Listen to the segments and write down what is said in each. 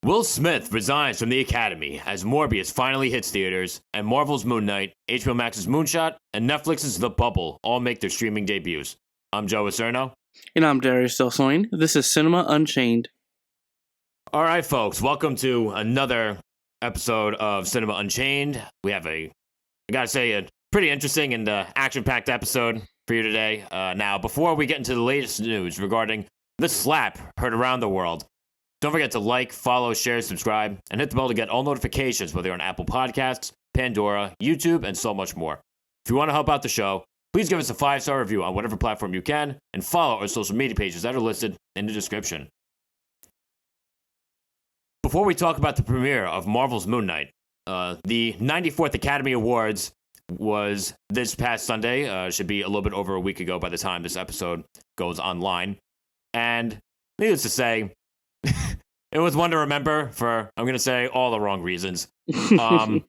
Will Smith resigns from the Academy as Morbius finally hits theaters, and Marvel's Moon Knight, HBO Max's Moonshot, and Netflix's The Bubble all make their streaming debuts. I'm Joe Acierno. And I'm Darius Delsoin. This is Cinema Unchained. All right, folks, welcome to another episode of Cinema Unchained. We have I gotta say, a pretty interesting and action-packed episode for you today. Now, before we get into the latest news regarding the slap heard around the world, don't forget to like, follow, share, subscribe, and hit the bell to get all notifications, whether you're on Apple Podcasts, Pandora, YouTube, and so much more. If you want to help out the show, please give us a 5-star review on whatever platform you can, and follow our social media pages that are listed in the description. Before we talk about the premiere of Marvel's Moon Knight, the 94th Academy Awards was this past Sunday. Should be a little bit over a week ago by the time this episode goes online. And needless to say, it was one to remember for, I'm going to say, all the wrong reasons. It's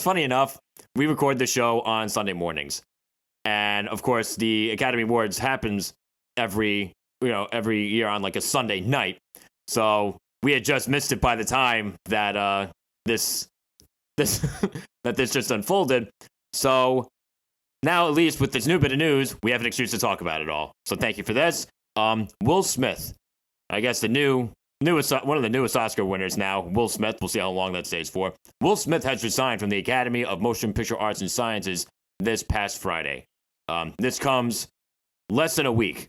funny enough, we record the show on Sunday mornings. And, of course, the Academy Awards happens every year on, like, a Sunday night. So we had just missed it by the time that this just unfolded. So now, at least with this new bit of news, we have an excuse to talk about it all. So thank you for this. Will Smith, I guess one of the newest Oscar winners now, Will Smith. We'll see how long that stays for. Will Smith has resigned from the Academy of Motion Picture Arts and Sciences this past Friday. This comes less than a week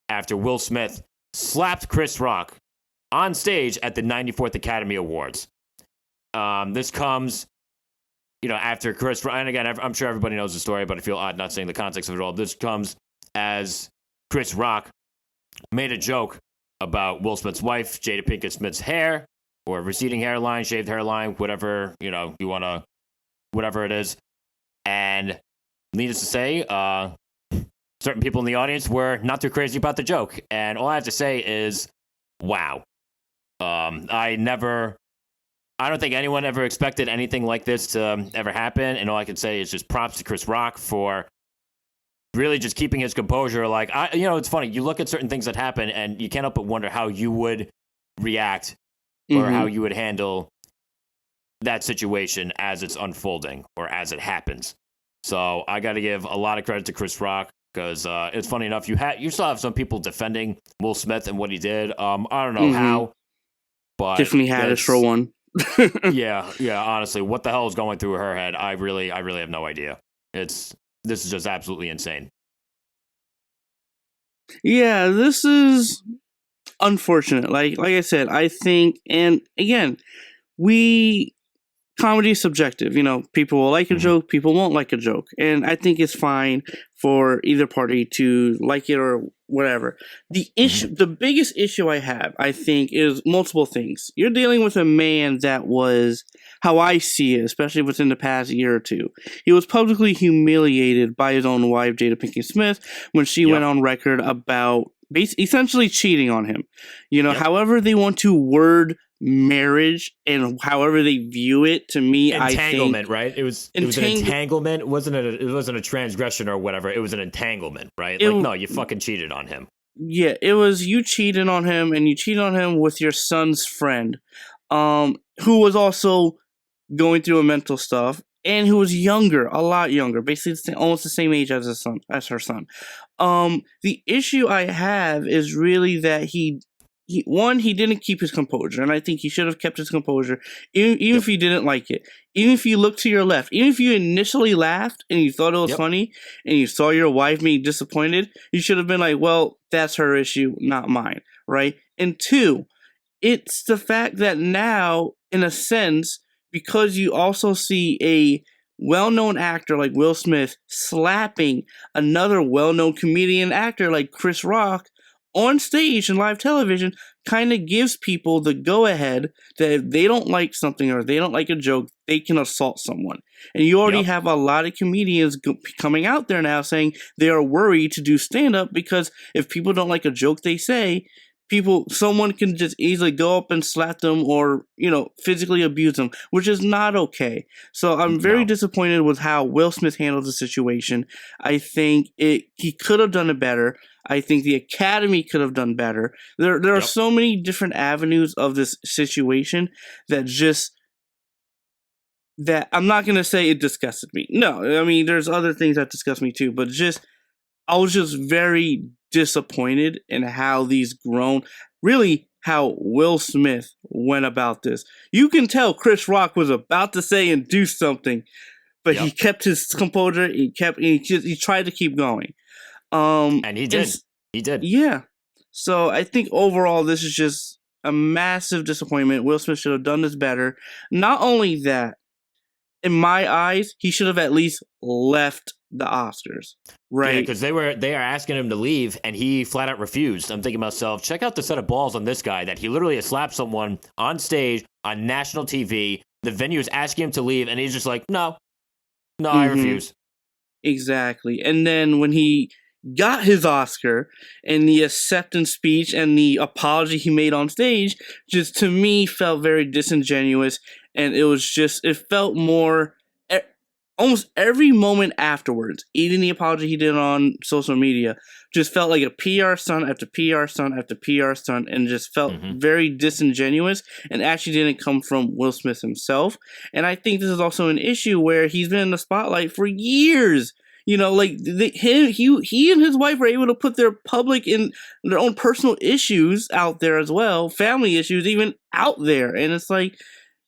after Will Smith slapped Chris Rock on stage at the 94th Academy Awards. This comes, after Chris Rock, and again, I'm sure everybody knows the story, but I feel odd not saying the context of it all. This comes as Chris Rock made a joke about Will Smith's wife, Jada Pinkett Smith's hair, or receding hairline, shaved hairline, whatever, you want to, whatever it is. And needless to say, certain people in the audience were not too crazy about the joke. And all I have to say is, wow. I don't think anyone ever expected anything like this to ever happen. And all I can say is just props to Chris Rock for really just keeping his composure. Like, it's funny. You look at certain things that happen and you can't help but wonder how you would react or how you would handle that situation as it's unfolding or as it happens. So I got to give a lot of credit to Chris Rock because it's funny enough. You still have some people defending Will Smith and what he did. I don't know how, but Tiffany Haddish for one. yeah. Honestly, what the hell is going through her head? I really have no idea. This is just absolutely insane. Yeah, this is unfortunate. Like I said, I think, and again, comedy is subjective. People will like a joke, people won't like a joke. And I think it's fine for either party to like it or whatever. The biggest issue I have, I think, is multiple things. You're dealing with a man that was, how I see it, especially within the past year or two, he was publicly humiliated by his own wife, Jada Pinkett Smith, when she went on record about essentially cheating on him. However they want to word marriage and however they view it, to me, entanglement, right? It was an entanglement. It wasn't a transgression or whatever. It was an entanglement, right? No, you fucking cheated on him. Yeah, it was you cheated on him, and you cheated on him with your son's friend, who was also going through a mental stuff, and who was younger, a lot younger, basically almost the same age as her son. The issue I have is really that he didn't keep his composure, and I think he should have kept his composure, even if you didn't like it. Even if you looked to your left, even if you initially laughed and you thought it was funny, and you saw your wife being disappointed, you should have been like, well, that's her issue, not mine, right? And two, it's the fact that now, in a sense, because you also see a well-known actor like Will Smith slapping another well-known comedian actor like Chris Rock on stage in live television, kind of gives people the go-ahead that if they don't like something or they don't like a joke, they can assault someone. And you already have a lot of comedians coming out there now saying they are worried to do stand-up because if people don't like a joke they say, someone can just easily go up and slap them or, physically abuse them, which is not okay. So I'm very No. disappointed with how Will Smith handled the situation. I think he could have done it better. I think the Academy could have done better. There are Yep. so many different avenues of this situation that I'm not going to say it disgusted me. No, I mean, there's other things that disgust me too, but I was just very disappointed in how how Will Smith went about this. You can tell Chris Rock was about to say and do something, but he kept his composure. He tried to keep going. And he did. He did. Yeah. So I think overall, this is just a massive disappointment. Will Smith should have done this better. Not only that, in my eyes, he should have at least left the Oscars, right? Yeah, because they are asking him to leave, and he flat out refused. I'm thinking to myself, check out the set of balls on this guy that he literally has slapped someone on stage on national TV. The venue is asking him to leave, and he's just like, no, I refuse. Exactly. And then when he got his Oscar and the acceptance speech and the apology he made on stage, just to me felt very disingenuous, and it felt more. Almost every moment afterwards, even the apology he did on social media, just felt like a PR stunt after PR stunt after PR stunt, and just felt very disingenuous, and actually didn't come from Will Smith himself. And I think this is also an issue where he's been in the spotlight for years. He and his wife were able to put their own personal issues out there as well, family issues even out there, and it's like.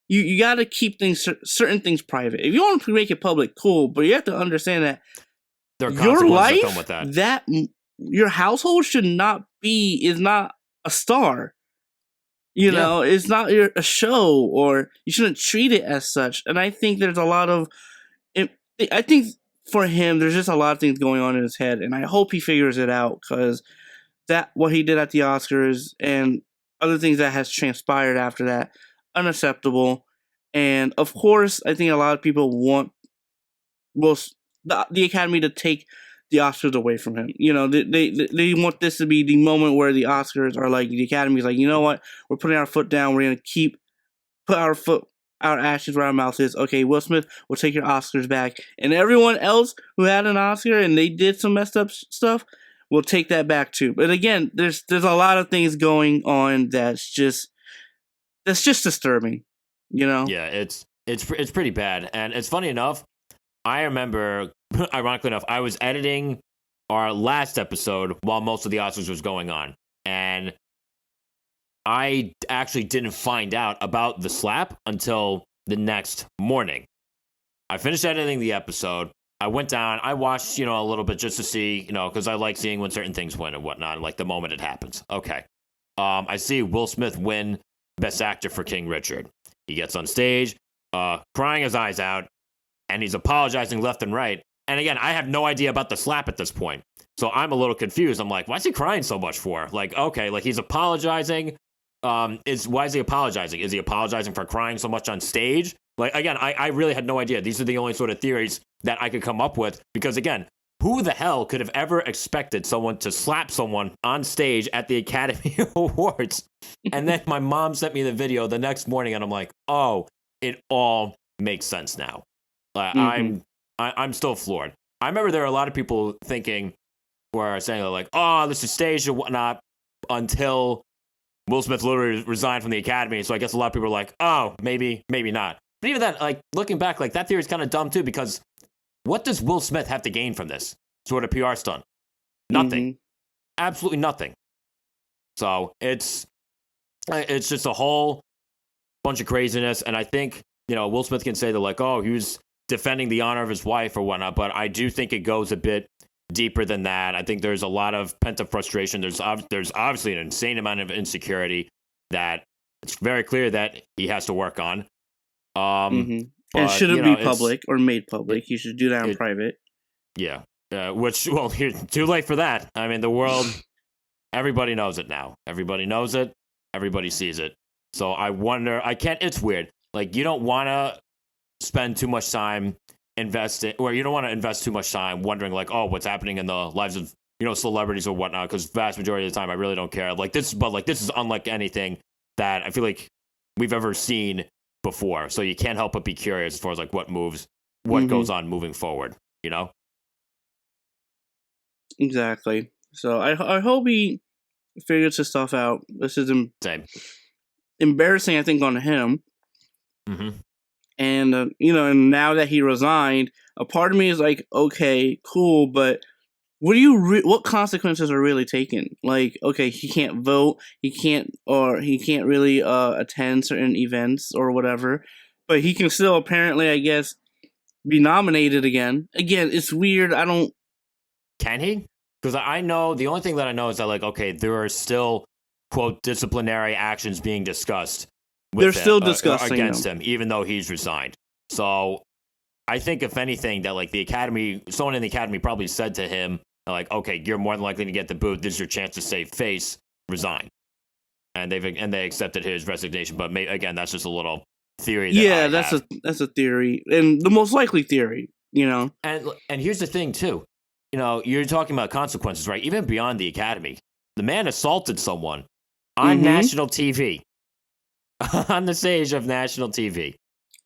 You got to keep certain things private. If you want to make it public, cool. But you have to understand that your life, that your household is not a star. It's not a show, or you shouldn't treat it as such. And I think there's a lot of, I think for him, there's just a lot of things going on in his head, and I hope he figures it out, because what he did at the Oscars and other things that has transpired after that. Unacceptable. And of course, I think a lot of people want the Academy to take the Oscars away from him. They want this to be the moment where the Oscars are like, the Academy's like, you know what, we're putting our foot down, we're gonna put our ashes where our mouth is. Okay, Will Smith will take your Oscars back, and everyone else who had an Oscar and they did some messed up stuff will take that back too. But again, there's a lot of things going on that's just disturbing, Yeah, it's pretty bad. And it's funny enough, I remember, ironically enough, I was editing our last episode while most of the Oscars was going on, and I actually didn't find out about the slap until the next morning. I finished editing the episode. I went down, I watched, a little bit just to see, because I like seeing when certain things win and whatnot, like the moment it happens. Okay. I see Will Smith win Best Actor for King Richard. He gets on stage, crying his eyes out, and he's apologizing left and right. And again, I have no idea about the slap at this point. So I'm a little confused. I'm like, why is he crying so much for? Like, okay, like he's apologizing. Why is he apologizing? Is he apologizing for crying so much on stage? Like, again, I really had no idea. These are the only sort of theories that I could come up with. Because again, who the hell could have ever expected someone to slap someone on stage at the Academy Awards? And then my mom sent me the video the next morning, and I'm like, oh, it all makes sense now. I'm still floored. I remember there were a lot of people thinking, or saying like, oh, this is staged or whatnot, until Will Smith literally resigned from the Academy. So I guess a lot of people are like, oh, maybe not. But even then, like, looking back, like, that theory is kind of dumb too, because what does Will Smith have to gain from this sort of PR stunt? Nothing. Absolutely nothing. So it's just a whole bunch of craziness. And I think, Will Smith can say that, like, oh, he was defending the honor of his wife or whatnot. But I do think it goes a bit deeper than that. I think there's a lot of pent-up frustration. There's obviously an insane amount of insecurity that it's very clear that he has to work on. But, and shouldn't be public or made public. You should do that in private. Yeah. Which, well, too late for that. I mean, the world, everybody knows it now. Everybody knows it. Everybody sees it. So I wonder, it's weird. Like, you don't want to spend too much time you don't want to invest too much time wondering, like, oh, what's happening in the lives of celebrities or whatnot, because vast majority of the time I really don't care. This is unlike anything that I feel like we've ever seen before. So you can't help but be curious as far as like what goes on moving forward, Exactly. So I hope he figures his stuff out. This is Same. embarrassing, I think, on him. Mm-hmm. And, and now that he resigned, a part of me is like, okay, cool, but what consequences are really taken? Like, okay, he can't vote, he can't really attend certain events or whatever, but he can still apparently, I guess, be nominated again. Again, it's weird. Can he? Because I know the only thing that I know is that like, okay, there are still quote disciplinary actions being discussed. They're still discussing against him, even though he's resigned. So I think if anything, that like someone in the academy probably said to him, like, okay, you're more than likely to get the boot. This is your chance to save face. Resign. And they accepted his resignation. But again, that's just a little theory. That's a theory, and the most likely theory. And here's the thing too. You're talking about consequences, right? Even beyond the academy, the man assaulted someone on national TV, on the stage of national TV.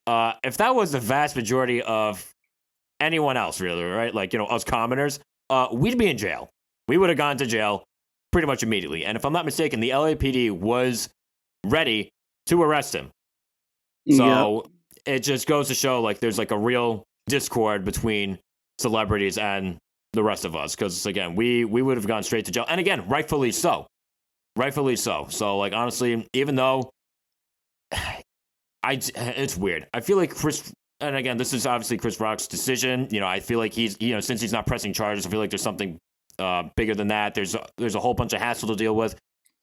If that was the vast majority of anyone else, really, right? Like, us commoners, we'd be in jail. We would have gone to jail pretty much immediately. And if I'm not mistaken, the LAPD was ready to arrest him. So It just goes to show, like, there's like a real discord between celebrities and the rest of us. Because, again, we would have gone straight to jail. And again, rightfully so. So, like, honestly, even though it's weird. I feel like and again, this is obviously Chris Rock's decision. I feel like he's, since he's not pressing charges, I feel like there's something bigger than that. There's a whole bunch of hassle to deal with.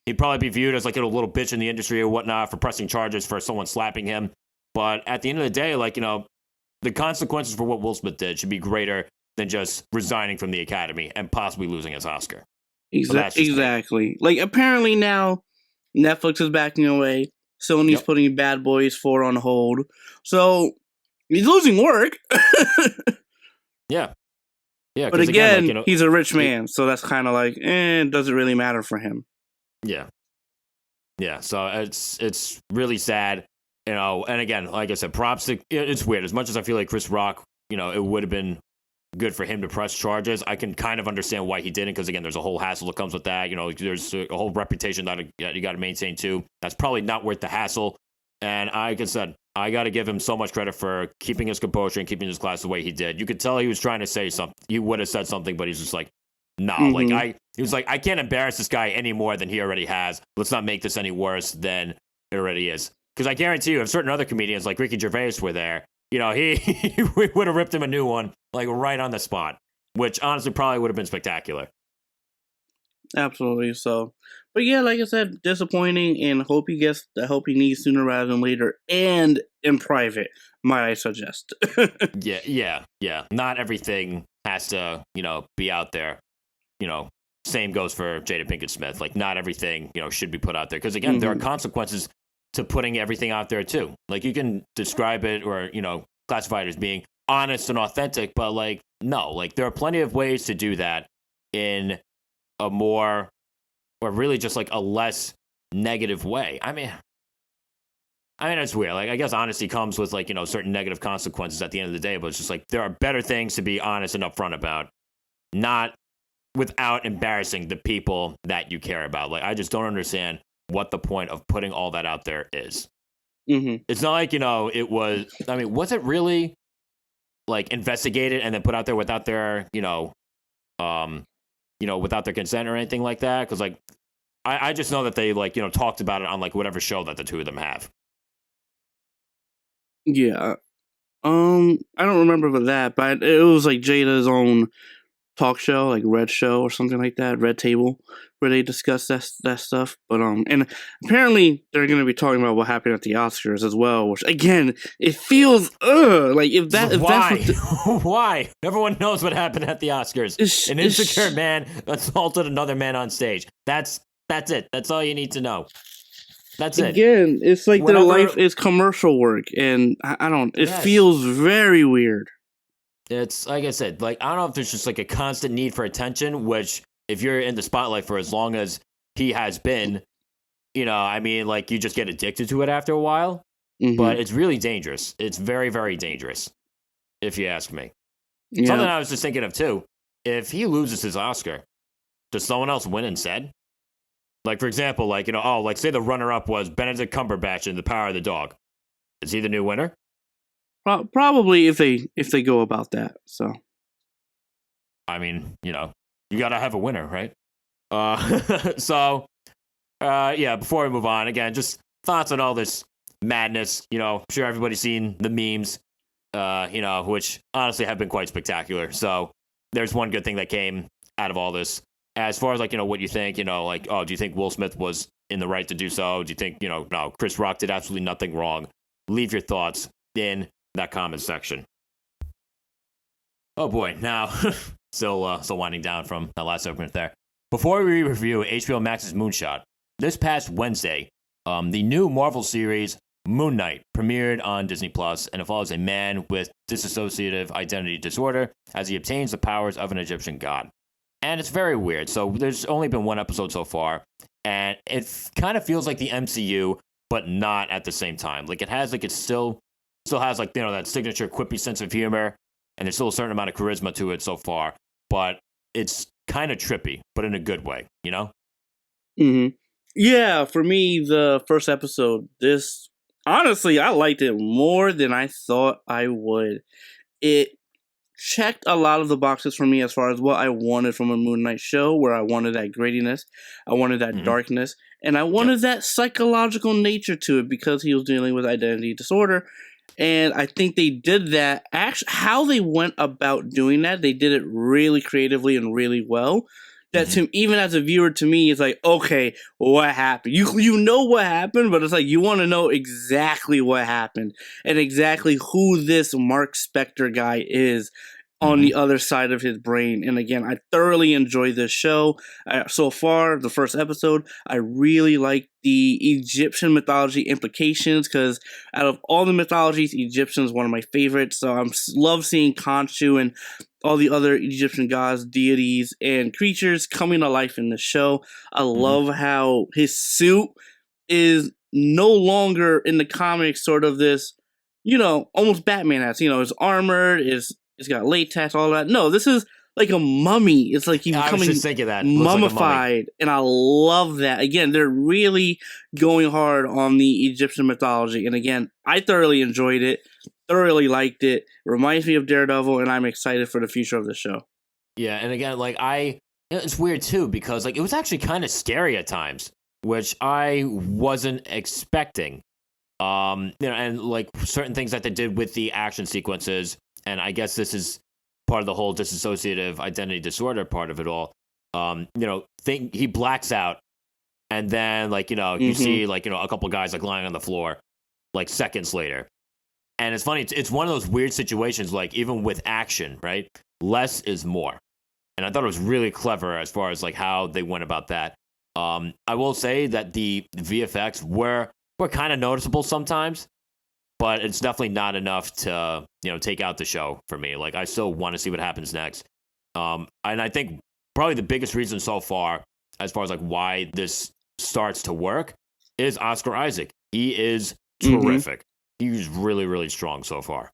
He'd probably be viewed as like a little bitch in the industry or whatnot for pressing charges for someone slapping him. But at the end of the day, like, the consequences for what Will Smith did should be greater than just resigning from the academy and possibly losing his Oscar. Exactly. Like, apparently now Netflix is backing away. Sony's putting Bad Boys 4 on hold. So he's losing work. Yeah. But again, he's a rich man, so that's kind of like, it doesn't really matter for him. Yeah. So it's really sad, and again, like I said, props to, it's weird. As much as I feel like Chris Rock, it would have been good for him to press charges, I can kind of understand why he didn't, because again, there's a whole hassle that comes with that. There's a whole reputation that you got to maintain too. That's probably not worth the hassle. And like I said, I got to give him so much credit for keeping his composure and keeping his class the way he did. You could tell he was trying to say something. He would have said something, but he's just like, no. He was like, I can't embarrass this guy any more than he already has. Let's not make this any worse than it already is. Because I guarantee you, if certain other comedians like Ricky Gervais were there, he would have ripped him a new one, like right on the spot, which honestly probably would have been spectacular. Absolutely. So, but yeah, like I said, disappointing, and hope he gets the help he needs sooner rather than later, and in private, might I suggest. Yeah. Not everything has to, be out there. Same goes for Jada Pinkett Smith. Like, not everything, should be put out there. Because again, there are consequences to putting everything out there too. Like, you can describe it or, classify it as being honest and authentic, but like, no, like there are plenty of ways to do that in a more, or really just like a less negative way. I mean, it's weird. Like, I guess honesty comes with like, certain negative consequences at the end of the day, but it's just like, there are better things to be honest and upfront about, not without embarrassing the people that you care about. Like, I just don't understand what the point of putting all that out there is. It's not like, it was, was it really like investigated and then put out there without their, without their consent or anything like that? Because like, I just know that they like, talked about it on like whatever show that the two of them have. Yeah. I don't remember for that, but it was like Jada's own talk show, like Red Show or something like that, Red Table, where they discuss that stuff. But and apparently they're going to be talking about what happened at the Oscars as well, which again, it feels like why everyone knows what happened at the Oscars. An insecure man assaulted another man on stage. That's it. That's all you need to know. That's it. Again, it's like their life is commercial work, and I don't. It feels very weird. It's like I said, like, I don't know if there's just like a constant need for attention, which if you're in the spotlight for as long as he has been, I mean, like, you just get addicted to it after a while. Mm-hmm. But it's really dangerous. It's very, very dangerous, if you ask me. Yeah. Something I was just thinking of, too. If he loses his Oscar, does someone else win instead? Like, for example, like, say the runner-up was Benedict Cumberbatch in The Power of the Dog. Is he the new winner? Probably if they go about that. So, I mean, you gotta have a winner, right? Before we move on, again, just thoughts on all this madness. I'm sure everybody's seen the memes, which honestly have been quite spectacular. So there's one good thing that came out of all this. As far as, like, what you think, do you think Will Smith was in the right to do so? Do you think, no, Chris Rock did absolutely nothing wrong? Leave your thoughts in that comment section. Oh boy, now, still winding down from that last segment there. Before we review HBO Max's Moonshot, this past Wednesday, the new Marvel series, Moon Knight, premiered on Disney+, and it follows a man with dissociative identity disorder as he obtains the powers of an Egyptian god. And it's very weird. So there's only been one episode so far, and it kind of feels like the MCU, but not at the same time. Like, it has, like, it still has, like, that signature quippy sense of humor, and there's still a certain amount of charisma to it so far, but it's kind of trippy, but in a good way, Mm-hmm. Yeah, for me, the first episode, honestly, I liked it more than I thought I would. It checked a lot of the boxes for me as far as what I wanted from a Moon Knight show, where I wanted that grittiness, I wanted that darkness, and I wanted that psychological nature to it because he was dealing with identity disorder. And I think they did that. Actually, how they went about doing that, they did it really creatively and really well. That even as a viewer, to me, it's like, okay, what happened? You know what happened, but it's like you want to know exactly what happened and exactly who this Mark Spector guy is on the other side of his brain. And again, I thoroughly enjoyed this show. So far, the first episode, I really like the Egyptian mythology implications because out of all the mythologies, Egyptian is one of my favorites. So I love seeing Khonshu and all the other Egyptian gods, deities, and creatures coming to life in the show. I love how his suit is no longer in the comics sort of this, almost Batman-esque. It's armored, it's got latex, all that. No, this is like a mummy. It's like he's becoming mummified, and I love that. Again, they're really going hard on the Egyptian mythology, and again, I thoroughly enjoyed it. Thoroughly liked it. Reminds me of Daredevil, and I'm excited for the future of the show. Yeah, and again, like, it's weird too because, like, it was actually kind of scary at times, which I wasn't expecting. And like certain things that they did with the action sequences, and I guess this is part of the whole dissociative identity disorder part of it all. He blacks out, and then, like, you see, like, a couple guys, like, lying on the floor, like, seconds later. And it's funny, it's one of those weird situations, like, even with action, right? Less is more. And I thought it was really clever as far as, like, how they went about that. I will say that the VFX were kind of noticeable sometimes, but it's definitely not enough to, take out the show for me. Like, I still want to see what happens next. And I think probably the biggest reason so far, as far as, like, why this starts to work, is Oscar Isaac. He is terrific. He's really, really strong so far.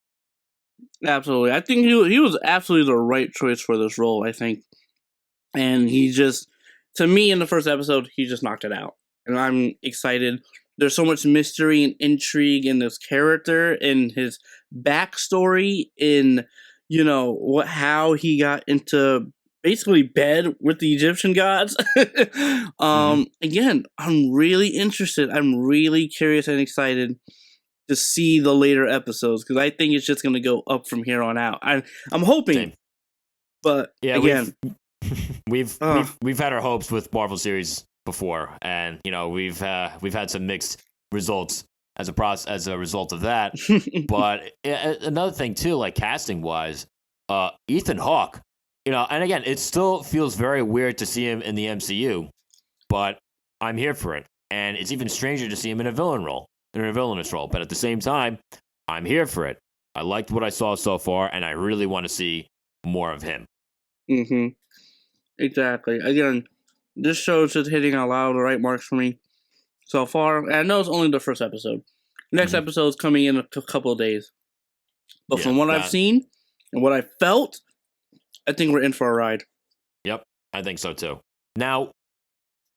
Absolutely. I think he was absolutely the right choice for this role, I think. And he just, to me, in the first episode, he just knocked it out. And I'm excited. There's so much mystery and intrigue in this character, in his backstory, in, how he got into basically bed with the Egyptian gods. Again, I'm really interested. I'm really curious and excited to see the later episodes because I think it's just going to go up from here on out. I'm hoping, Same. But yeah, again, we've had our hopes with Marvel series before, and we've had some mixed results as a result of that. But another thing too, like casting wise, Ethan Hawke, and again, it still feels very weird to see him in the MCU, but I'm here for it, and it's even stranger to see him in a villainous role. But at the same time, I'm here for it. I liked what I saw so far, and I really want to see more of him. Exactly. Again, this show's just hitting a lot of the right marks for me so far. And I know it's only the first episode. Next Mhm. episode's coming in a couple of days. But Yeah, from what I've that. seen and what I felt, I think we're in for a ride. Yep, I think so too. Now,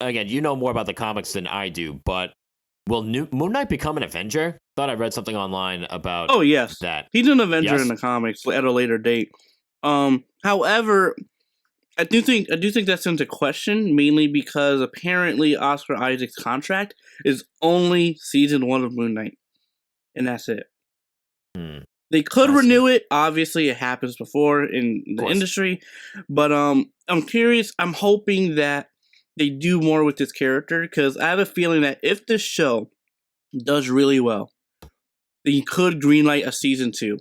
again, you know more about the comics than I do, but will Moon Knight become an Avenger? Thought I read something online about Oh yes, that. he's an Avenger in Yes. the comics at a later date. However, I do think that's into question mainly because apparently Oscar Isaac's contract is only season 1 of Moon Knight, and that's it. Hmm. They could I see. renew it. Obviously, it happens before in the course. industry, but I'm curious. I'm hoping that they do more with this character because I have a feeling that if this show does really well, they could greenlight a season 2,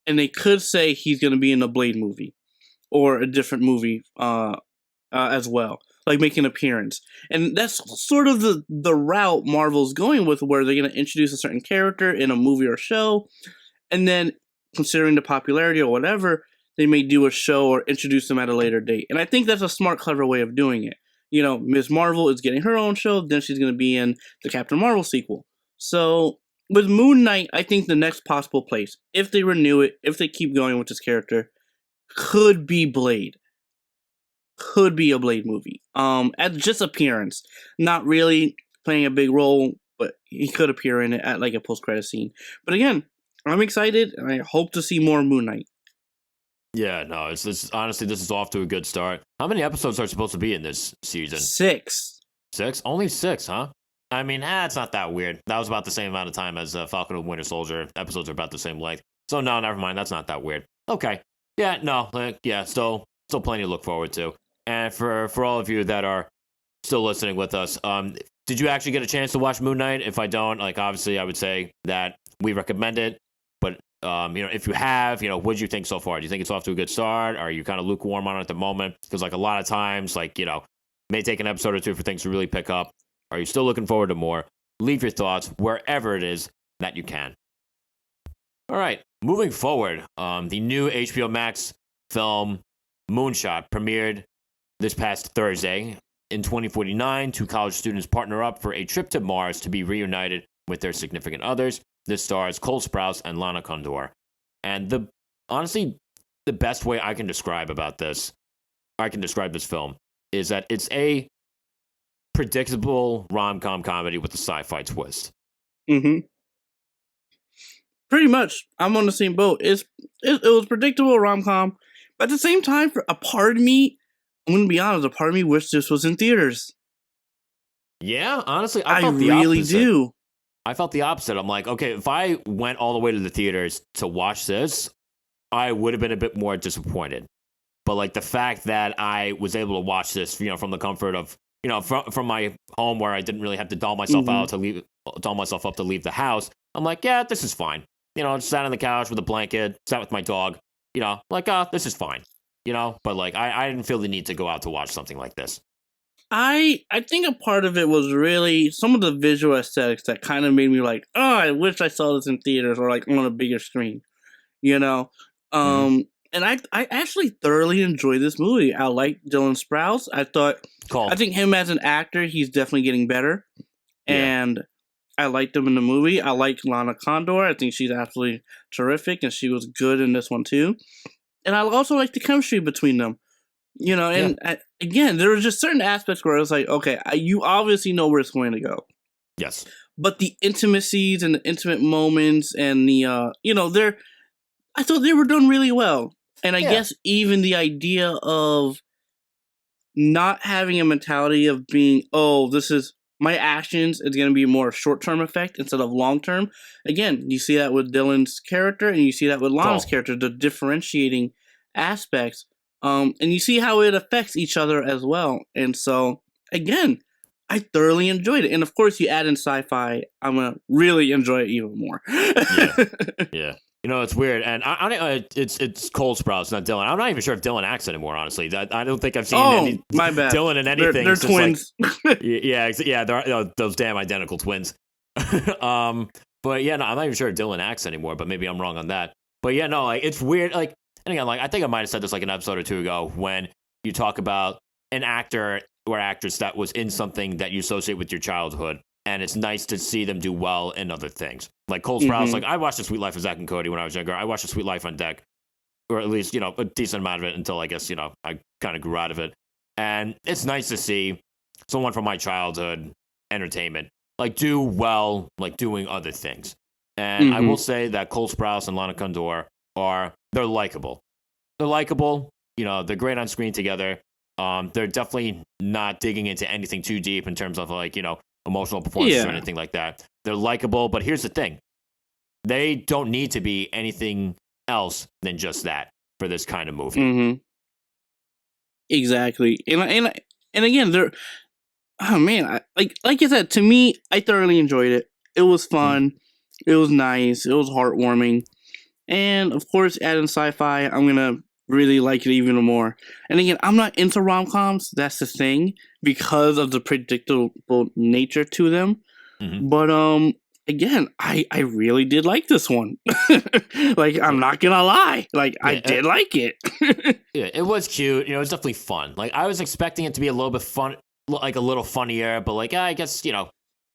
and they could say he's going to be in a Blade movie or a different movie as well, like make an appearance. And that's sort of the route Marvel's going with, where they're going to introduce a certain character in a movie or show, and then considering the popularity or whatever, they may do a show or introduce them at a later date. And I think that's a smart, clever way of doing it. You know, Ms. Marvel is getting her own show, then she's going to be in the Captain Marvel sequel. So with Moon Knight, I think the next possible place, if they renew it, if they keep going with this character, could be Blade. Could be a Blade movie. At just appearance, not really playing a big role, but he could appear in it at like a post-credit scene. But again, I'm excited, and I hope to see more Moon Knight. Yeah, no, it's this. Honestly, this is off to a good start. How many episodes are supposed to be in this season? 6. 6? Only 6, huh? I mean, it's not that weird. That was about the same amount of time as Falcon and Winter Soldier. Episodes are about the same length. So no, never mind. That's not that weird. Okay. Yeah, no, yeah, still plenty to look forward to. And for all of you that are still listening with us, did you actually get a chance to watch Moon Knight? If I don't, like, obviously, I would say that we recommend it. But if you have, what do you think so far? Do you think it's off to a good start? Are you kind of lukewarm on it at the moment? Because like a lot of times, like may take an episode or two for things to really pick up. Are you still looking forward to more? Leave your thoughts wherever it is that you can. All right, moving forward, the new HBO Max film Moonshot premiered this past Thursday. In 2049, 2 college students partner up for a trip to Mars to be reunited with their significant others. This stars Cole Sprouse and Lana Condor. And honestly, the best way I can describe this film, is that it's a predictable rom-com comedy with a sci-fi twist. Mm-hmm. Pretty much, I'm on the same boat. It was predictable rom-com, but at the same time, for a part of me, I'm gonna be honest, a part of me wished this was in theaters. Yeah, honestly, I felt the really opposite. do. I felt the opposite. I'm like, okay, if I went all the way to the theaters to watch this, I would have been a bit more disappointed. But like the fact that I was able to watch this, from the comfort of, from my home where I didn't really have to doll myself up to leave the house. I'm like, yeah, this is fine. Sat on the couch with a blanket, sat with my dog. This is fine. But like I didn't feel the need to go out to watch something like this. I think a part of it was really some of the visual aesthetics that kind of made me like, oh, I wish I saw this in theaters or like on a bigger screen, Mm-hmm. And I actually thoroughly enjoyed this movie. I like Dylan Sprouse. I think him as an actor, he's definitely getting better, and I liked him in the movie. I like Lana Condor. I think she's absolutely terrific, and she was good in this one too. And I also like the chemistry between them. Again, there were just certain aspects where I was like, okay, you obviously know where it's going to go. Yes. But the intimacies and the intimate moments and the, I thought they were done really well. And I guess even the idea of not having a mentality of being, oh, this is my actions is going to be more short-term effect instead of long-term. Again, you see that with Dylan's character and you see that with Lana's character, the differentiating aspects. And you see how it affects each other as well. And so, again, I thoroughly enjoyed it. And of course, you add in sci-fi, I'm going to really enjoy it even more. Yeah. It's weird. And it's Cole Sprouse, not Dylan. I'm not even sure if Dylan acts anymore, honestly. I don't think I've seen my bad. Dylan in anything. They're twins. They're those damn identical twins. But yeah, no, I'm not even sure if Dylan acts anymore, but maybe I'm wrong on that. But yeah, no, like, it's weird. Like, and again, like, I think I might have said this like an episode or two ago when you talk about an actor or actress that was in something that you associate with your childhood, and it's nice to see them do well in other things. Like Cole Sprouse, like I watched The Sweet Life of Zack and Cody when I was younger. I watched The Sweet Life on Deck, or at least, a decent amount of it until I guess, I kind of grew out of it. And it's nice to see someone from my childhood entertainment like do well, like doing other things. And I will say that Cole Sprouse and Lana Condor they're likable. They're likable. They're great on screen together. They're definitely not digging into anything too deep in terms of like, emotional performances or anything like that. They're likable, but here's the thing. They don't need to be anything else than just that for this kind of movie. Mm-hmm. Exactly. And again, they're, oh man, like I said, to me, I thoroughly enjoyed it. It was fun. It was nice. It was heartwarming. And of course, adding sci-fi, I'm going to really like it even more. And again, I'm not into rom-coms. That's the thing, because of the predictable nature to them. But again, I really did like this one. Like, I'm not gonna lie, like I did like it. Yeah, it was cute. It was definitely fun. Like, I was expecting it to be a little bit fun, like a little funnier, but like I guess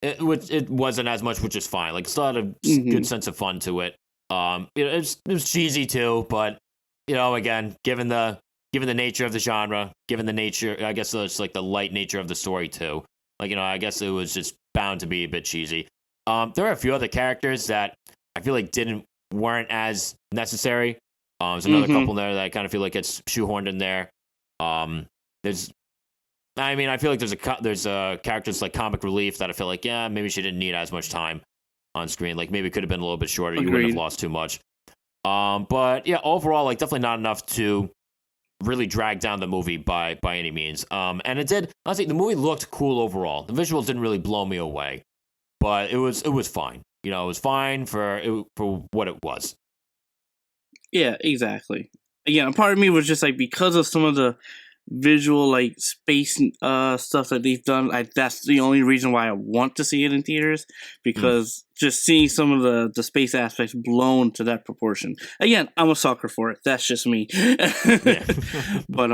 it wasn't as much, which is fine. Like, still had a good sense of fun to it. It was cheesy too, but again, given the nature of the genre, given the nature, I guess it's like the light nature of the story too. Like, I guess it was just bound to be a bit cheesy. There are a few other characters that I feel like weren't as necessary. There's another couple there that I kind of feel like it's shoehorned in there. I feel like there's characters like comic relief that I feel like, yeah, maybe she didn't need as much time on screen. Like, maybe it could have been a little bit shorter. Agreed. You wouldn't have lost too much. But yeah, overall, like, definitely not enough to really drag down the movie by any means. And it did. Honestly, the movie looked cool overall. The visuals didn't really blow me away, but it was fine. It was fine for what it was. Yeah, exactly. Again, a part of me was just like, because of some of the visual, like, space stuff that they've done, that's the only reason why I want to see it in theaters, because just seeing some of the space aspects blown to that proportion. Again, I'm a sucker for it. That's just me. But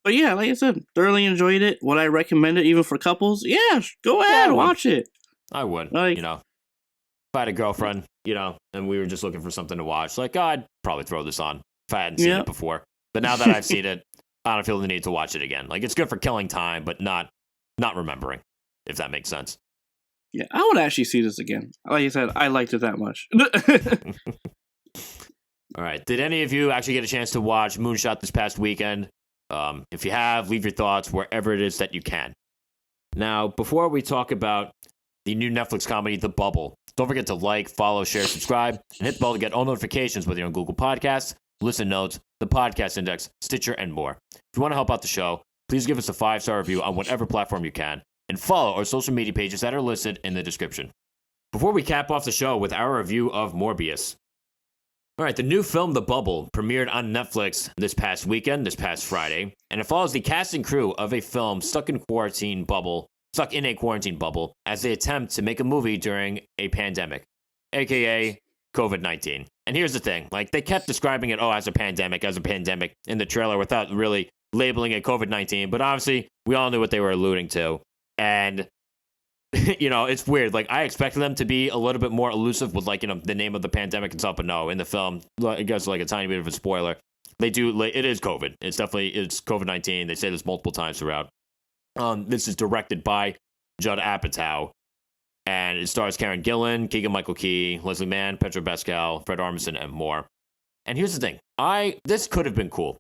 yeah, like I said, thoroughly enjoyed it. Would I recommend it even for couples? Yeah, go ahead, watch it. I would. Like, if I had a girlfriend, and we were just looking for something to watch, like, I'd probably throw this on if I hadn't seen it before. But now that I've seen it, I don't feel the need to watch it again. Like, it's good for killing time, but not remembering, if that makes sense. Yeah, I would actually see this again. Like I said, I liked it that much. All right. Did any of you actually get a chance to watch Moonshot this past weekend? If you have, leave your thoughts wherever it is that you can. Now, before we talk about the new Netflix comedy, The Bubble, don't forget to like, follow, share, subscribe, and hit the bell to get all notifications, whether you're on Google Podcasts, Listen Notes, the Podcast Index, Stitcher, and more. If you want to help out the show, please give us a 5-star review on whatever platform you can, and follow our social media pages that are listed in the description. Before we cap off the show with our review of Morbius. All right, the new film The Bubble premiered on Netflix this past Friday, and it follows the cast and crew of a film stuck in a quarantine bubble as they attempt to make a movie during a pandemic, aka COVID-19. And here's the thing, like, they kept describing it as a pandemic in the trailer without really labeling it COVID-19, but obviously we all knew what they were alluding to. And it's weird. Like, I expected them to be a little bit more elusive with, like, the name of the pandemic and stuff, but no, in the film, I guess, like, a tiny bit of a spoiler, it is COVID. It's COVID-19. They say this multiple times throughout. This is directed by Judd Apatow, and it stars Karen Gillan, Keegan-Michael Key, Leslie Mann, Pedro Pascal, Fred Armisen, and more. And here's the thing. This could have been cool.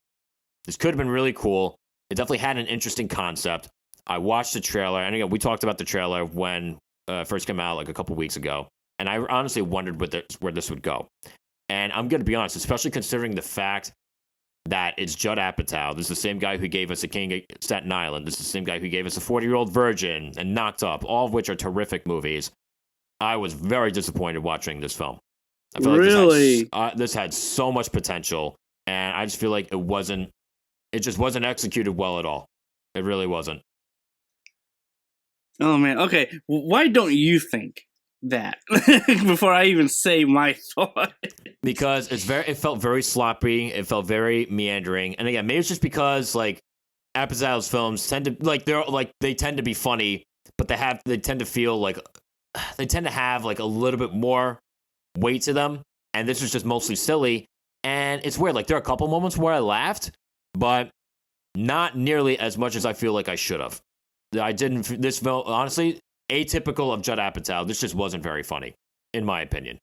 This could have been really cool. It definitely had an interesting concept. I watched the trailer, and again, we talked about the trailer when it first came out, like, a couple weeks ago, and I honestly wondered where this would go. And I'm going to be honest, especially considering the fact that it's Judd Apatow. This is the same guy who gave us The King of Staten Island. This is the same guy who gave us A 40-Year-Old Virgin and Knocked Up, all of which are terrific movies. I was very disappointed watching this film. I feel like this had so much potential, and I just feel like it just wasn't executed well at all. It really wasn't. Oh man, okay. Why don't you think that before I even say my thought? Because it felt very sloppy. It felt very meandering. And again, maybe it's just because, like, Apatow's films tend to they tend to be funny, but they tend to feel like they tend to have like a little bit more weight to them. And this was just mostly silly. And it's weird. Like there are a couple moments where I laughed, but not nearly as much as I feel like I should have. I didn't. This film, honestly, atypical of Judd Apatow. This just wasn't very funny, in my opinion.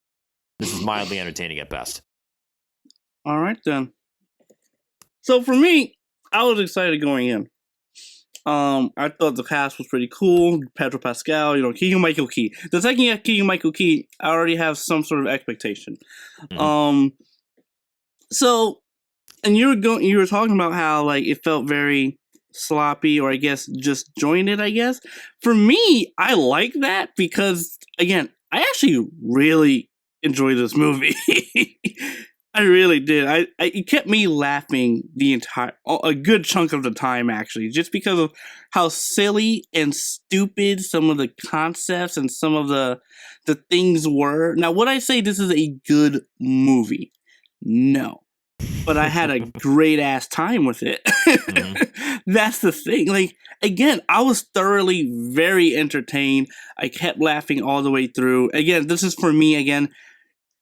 This is mildly entertaining at best. All right then. So for me, I was excited going in. I thought the cast was pretty cool. Pedro Pascal, Keegan-Michael Key. The second you have Keegan-Michael Key, I already have some sort of expectation. Mhm. So, and you were talking about how like it felt very sloppy, or I guess just jointed. I guess for me, I like that because again, I actually really enjoyed this movie. I really did. It kept me laughing a good chunk of the time, actually, just because of how silly and stupid some of the concepts and some of the things were. Now, would I say this is a good movie? No. But I had a great ass time with it. Mm-hmm. That's the thing. Like, again, I was thoroughly very entertained. I kept laughing all the way through. Again, this is for me, again,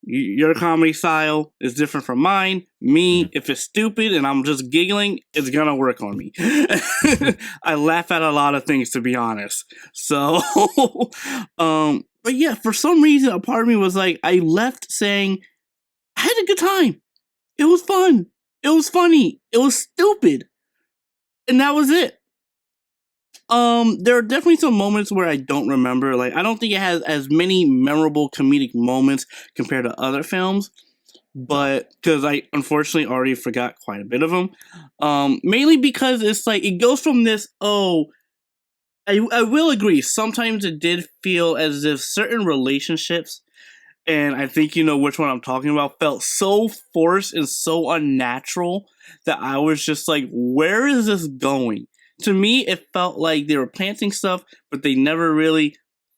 your comedy style is different from mine. Me, if it's stupid and I'm just giggling, it's gonna work on me. I laugh at a lot of things, to be honest. So, but yeah, for some reason, a part of me was like, I left saying, I had a good time. It was fun. It was funny. It was stupid. And that was it. There are definitely some moments where I don't remember. Like, I don't think it has as many memorable comedic moments compared to other films, but because I unfortunately already forgot quite a bit of them. Mainly because it's like it goes from this. I will agree. Sometimes it did feel as if certain relationships, and I think you know which one I'm talking about, felt so forced and so unnatural that I was just like, where is this going? To me, it felt like they were planting stuff, but they never really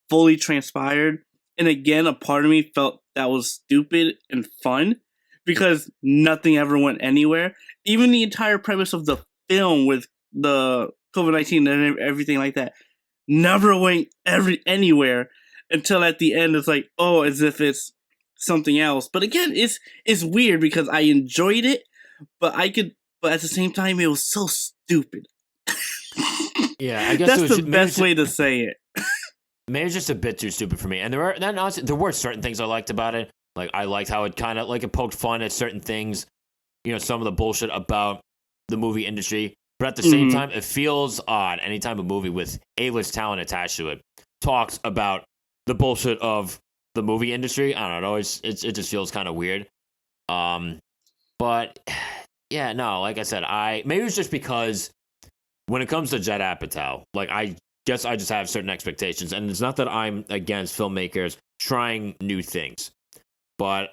fully transpired. And again, a part of me felt that was stupid and fun because nothing ever went anywhere. Even the entire premise of the film with the COVID-19 and everything like that never went anywhere until at the end it's like, oh, as if it's something else. But again, it's weird because I enjoyed it, but at the same time, it was so stupid. Yeah, I guess that's the best way to say it. Maybe it's just a bit too stupid for me. And there were certain things I liked about it. Like I liked how it kind of like it poked fun at certain things. Some of the bullshit about the movie industry. But at the same time, it feels odd anytime a movie with A-list talent attached to it talks about the bullshit of the movie industry. I don't know. It just feels kind of weird. But yeah, no. Like I said, maybe it's just because. When it comes to Judd Apatow, like I guess I just have certain expectations, and it's not that I'm against filmmakers trying new things, but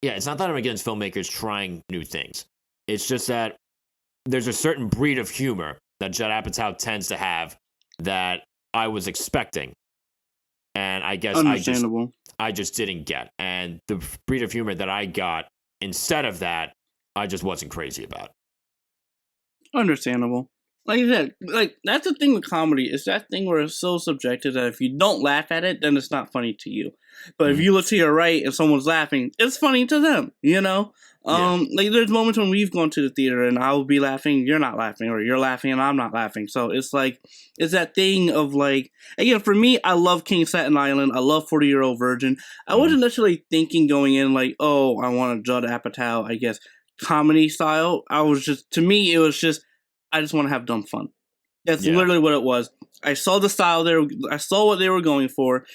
yeah, it's not that I'm against filmmakers trying new things. It's just that there's a certain breed of humor that Judd Apatow tends to have that I was expecting, and I guess I just didn't get, and the breed of humor that I got instead of that, I just wasn't crazy about. Understandable. Like I said, like that's the thing with comedy. It's that thing where it's so subjective that if you don't laugh at it, then it's not funny to you. But if you look to your right and someone's laughing, it's funny to them. Like there's moments when we've gone to the theater and I will be laughing, you're not laughing, or you're laughing and I'm not laughing. So it's like it's that thing of like, again, for me, I love King Staten Island. I love 40-Year-Old Virgin. I wasn't necessarily thinking going in like, oh, I want a Judd Apatow, I guess, comedy style. To me, it was just, I just want to have dumb fun. That's literally what it was. I saw the style there. I saw what they were going for,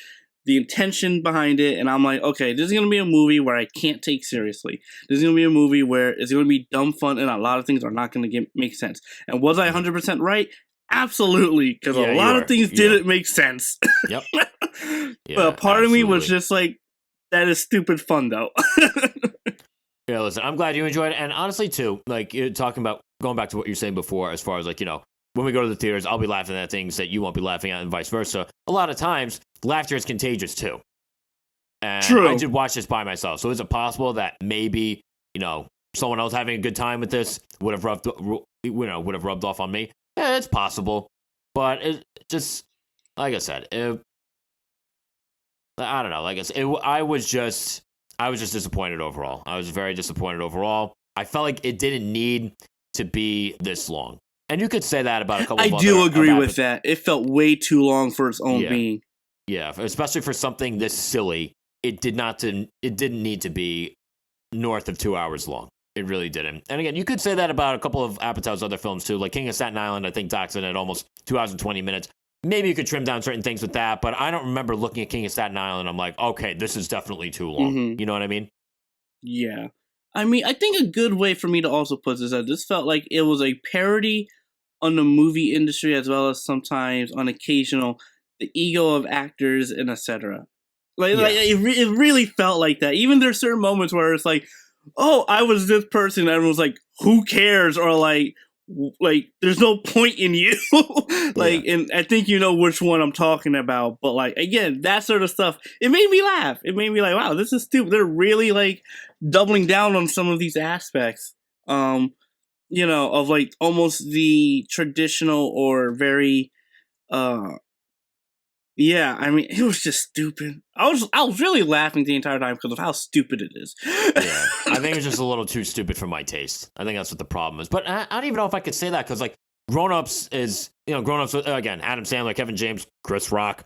the intention behind it, and I'm like, okay, this is going to be a movie where I can't take seriously. This is going to be a movie where it's going to be dumb fun, and a lot of things are not going to make sense. And was I 100% right? Absolutely, because a lot of things didn't make sense. Yep. But a part of me was just like, that is stupid fun, though. Yeah, listen, I'm glad you enjoyed it. And honestly, too, like, you're talking about going back to what you were saying before, as far as, like, when we go to the theaters, I'll be laughing at things that you won't be laughing at and vice versa. A lot of times, laughter is contagious, too. And True. I did watch this by myself. So is it possible that maybe, someone else having a good time with this would have rubbed off on me. Yeah, it's possible, but it just like I said, I don't know. Like I said, I was just disappointed overall. I was very disappointed overall. I felt like it didn't need to be this long. And you could say that about a couple of I do agree with that. It felt way too long for its own being. Yeah, especially for something this silly. It didn't need to be north of 2 hours long. It really didn't. And again, you could say that about a couple of Apatow's other films too. Like King of Staten Island, I think docks in at almost 2 hours and 20 minutes. Maybe you could trim down certain things with that, but I don't remember looking at King of Staten Island. I'm like, okay, this is definitely too long. Mm-hmm. You know what I mean? Yeah. I mean, I think a good way for me to also put this out, this felt like it was a parody on the movie industry as well as sometimes on occasional the ego of actors and etc. Like it really felt like that. Even there's certain moments where it's like, oh, I was this person, and everyone's like, who cares? Or like there's no point in you. And I think you know which one I'm talking about. But like again, that sort of stuff, it made me laugh. It made me like, wow, this is stupid. They're really like doubling down on some of these aspects. Of like almost the traditional or very I mean, it was just stupid. I was really laughing the entire time because of how stupid it is. Yeah, I think it's just a little too stupid for my taste. I think that's what the problem is. But I don't even know if I could say that because, like, Grown Ups is, Grown Ups, again, Adam Sandler, Kevin James, Chris Rock,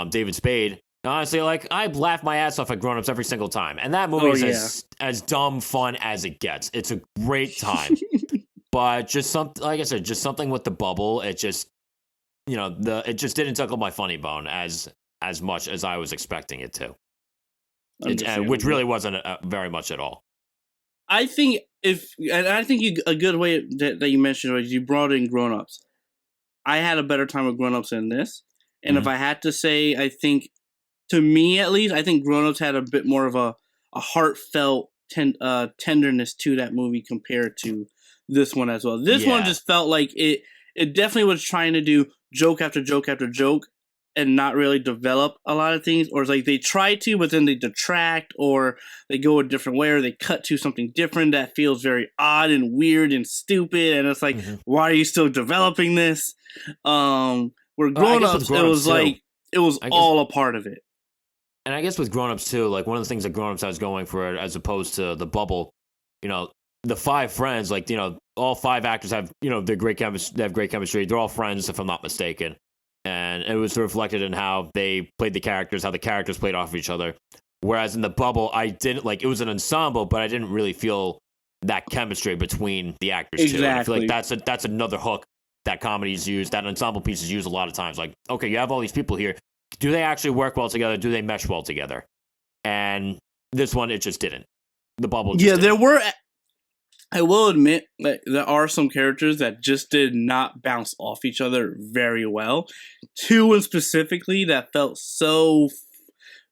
David Spade. Honestly, like, I laugh my ass off at Grown Ups every single time. And that movie is as dumb fun as it gets. It's a great time. But just something, like I said, just something with the bubble. It just, it just didn't tickle my funny bone as much as I was expecting it to, which really wasn't very much at all. I think a good way that you mentioned was you brought in Grown Ups. I had a better time with Grown Ups than this, and if I had to say, I think to me at least, I think Grown Ups had a bit more of a heartfelt tenderness to that movie compared to this one as well. This one just felt like it definitely was trying to do joke after joke after joke and not really develop a lot of things, or it's like they try to, but then they detract, or they go a different way, or they cut to something different that feels very odd and weird and stupid, and it's like, why are you still developing this? Where Grown Ups, it was like, it was all a part of it. And I guess with Grown Ups too, like one of the things that Grown Ups has going for it, as opposed to The Bubble, the five friends, like, all five actors have, they're great chemistry. They have great chemistry. They're all friends, if I'm not mistaken. And it was reflected in how they played the characters, how the characters played off of each other. Whereas in The Bubble, I didn't it was an ensemble, but I didn't really feel that chemistry between the actors too. And I feel like that's another hook that comedies use, that ensemble pieces use a lot of times. Like, okay, you have all these people here. Do they actually work well together? Do they mesh well together? And this one, it just didn't. The Bubble just didn't. There were... I will admit that there are some characters that just did not bounce off each other very well. Two specifically that felt so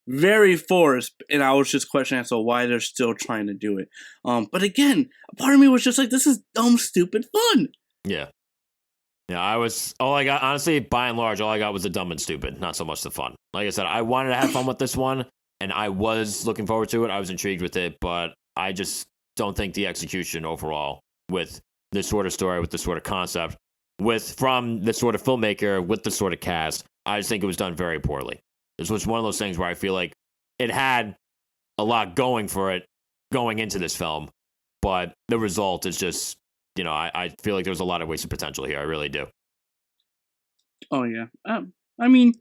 very forced, and I was just questioning why they're still trying to do it. But again, a part of me was just like, this is dumb, stupid fun. Yeah. Yeah, all I got, honestly, by and large, all I got was the dumb and stupid, not so much the fun. Like I said, I wanted to have fun with this one, and I was looking forward to it. I was intrigued with it, but I just don't think the execution overall with this sort of story, with this sort of concept, from this sort of filmmaker, with this sort of cast, I just think it was done very poorly. This was one of those things where I feel like it had a lot going for it going into this film, but the result is just, I feel like there was a lot of wasted potential here. I really do. Oh, yeah. I mean,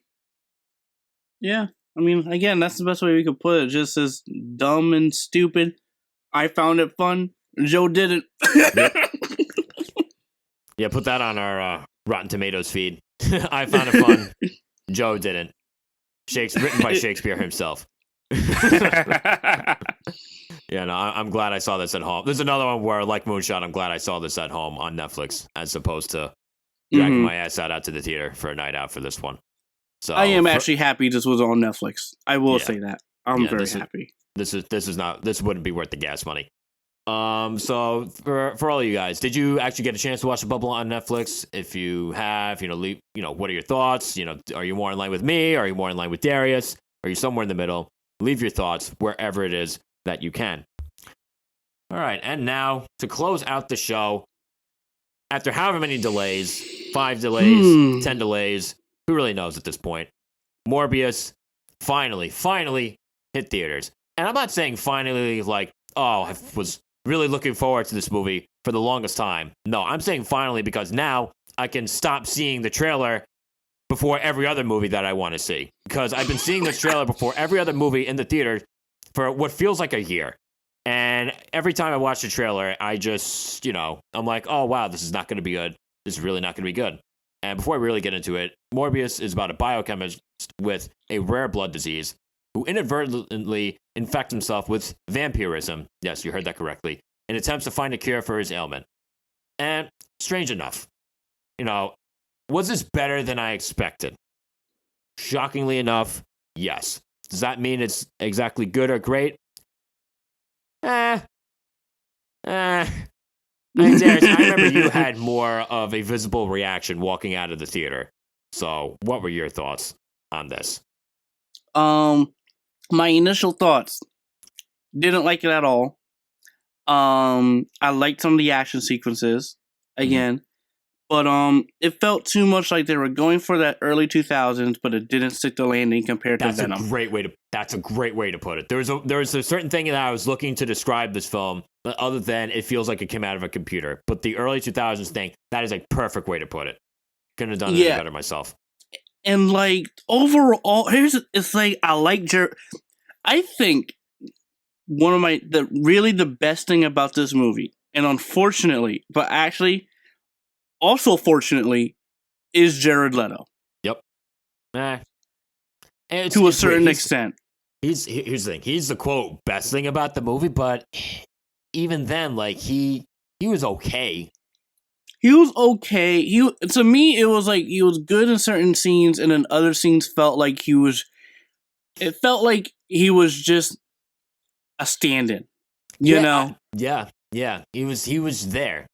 again, that's the best way we could put it. Just as dumb and stupid. I found it fun. Joe didn't. Yep. Yeah, put that on our Rotten Tomatoes feed. I found it fun. Joe didn't. Written by Shakespeare himself. Yeah, no, I'm glad I saw this at home. There's another one where, like Moonshot, I'm glad I saw this at home on Netflix as opposed to dragging my ass out to the theater for a night out for this one. So I am actually happy this was on Netflix. I will say that. I'm very happy. This wouldn't be worth the gas money. So for all of you guys, did you actually get a chance to watch The Bubble on Netflix? If you have, what are your thoughts? Are you more in line with me? Are you more in line with Darius? Are you somewhere in the middle? Leave your thoughts wherever it is that you can. All right, and now to close out the show, after however many delays, 5 delays, 10 delays, who really knows at this point? Morbius finally hit theaters. And I'm not saying finally like, oh, I was really looking forward to this movie for the longest time. No, I'm saying finally because now I can stop seeing the trailer before every other movie that I want to see. Because I've been seeing this trailer before every other movie in the theater for what feels like a year. And every time I watch the trailer, I just, I'm like, oh, wow, this is not going to be good. This is really not going to be good. And before I really get into it, Morbius is about a biochemist with a rare blood disease who inadvertently infects himself with vampirism. Yes, you heard that correctly. In attempts to find a cure for his ailment. And strange enough, was this better than I expected? Shockingly enough, yes. Does that mean it's exactly good or great? Darius, I remember you had more of a visible reaction walking out of the theater. So, what were your thoughts on this? My initial thoughts, didn't like it at all. I liked some of the action sequences again, but it felt too much like they were going for that early 2000s, but it didn't stick the landing compared to Venom. That's a great way to put it. There's a certain thing that I was looking to describe this film, other than it feels like it came out of a computer. But the early 2000s thing, that is a perfect way to put it. Couldn't have done it better myself. And like overall, it's like I like I think one of the best thing about this movie, and unfortunately, but actually, also fortunately, is Jared Leto. Yep. To a certain extent. Here's the thing. He's the quote best thing about the movie, but even then, like he was okay. He was okay. To me, it was like he was good in certain scenes, and in other scenes felt like he was. It felt like he was just a stand-in. You know? Yeah. He was there.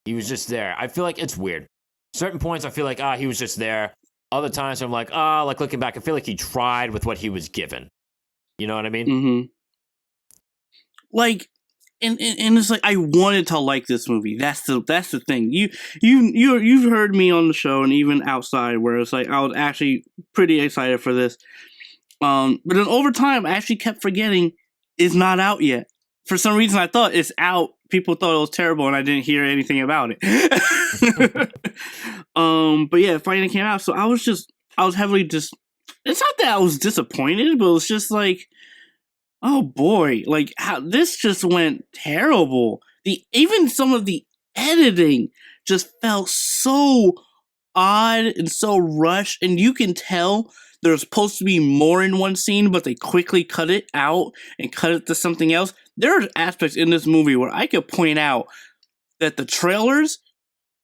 He was just there. I feel like it's weird. Certain points, I feel like he was just there. Other times, I'm like like looking back, I feel like he tried with what he was given. You know what I mean? Mm-hmm. Like. And it's like I wanted to like this movie. That's the thing. You've heard me on the show and even outside where it's like I was actually pretty excited for this. But then over time I actually kept forgetting it's not out yet. For some reason I thought it's out. People thought it was terrible and I didn't hear anything about it. But yeah, it finally came out. So I was heavily it's not that I was disappointed, but it was just like, oh boy, like how this just went terrible. Even some of the editing just felt so odd and so rushed, and you can tell there's supposed to be more in one scene, but they quickly cut it out and cut it to something else. There are aspects in this movie where I could point out that